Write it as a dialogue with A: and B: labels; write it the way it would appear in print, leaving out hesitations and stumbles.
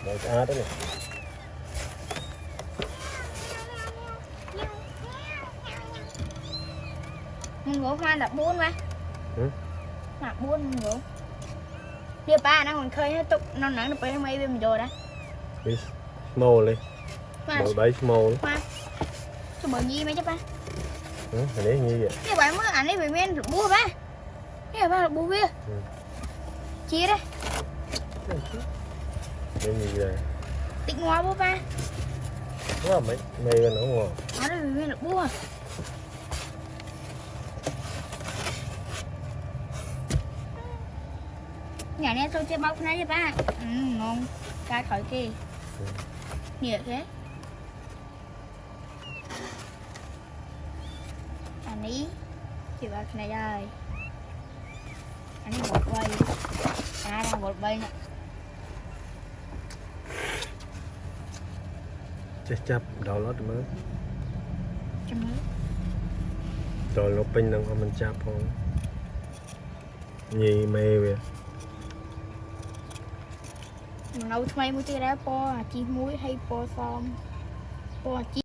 A: Rồi á đấy này.
B: Mình ngủ mai là buôn mà.
A: Ừ.
B: Là buôn mình ngủ. Dia pa nó còn khơi hết tục nó nặng nó phải mấy bên mình rồi đó.
A: Đi small đi.
B: Mà
A: Bội bẫy small.
B: mà cho bờ gì mấy chứ ba.
A: Ừ, hình ấy như vậy.
B: Cái bạn mới ảnh ấy bị men bua ba. Cái là ba là bua kia.
A: Ừ.
B: Chia đấy.
A: Để như vậy.
B: Tịnh ngoa bua ba.
A: Đúng không mấy mày gần ở ngoài.
B: Ở đây bị men được bua. Nhà này tôi chơi bóc này cho ba. Ngon. Cái khỏi kia.
A: Ừ.
B: Nhiều thế. Anh ấy chỉ vào này đây. Anh ấy một bay. Đang một bay nè.
A: Chắc chấp đầu lót mới.
B: Chấm mới.
A: Rồi nó pin đang không mình chấp không. Nhì mê về.
B: Mình nấu thay mua chơi đá po chi muối hay po xôm po chi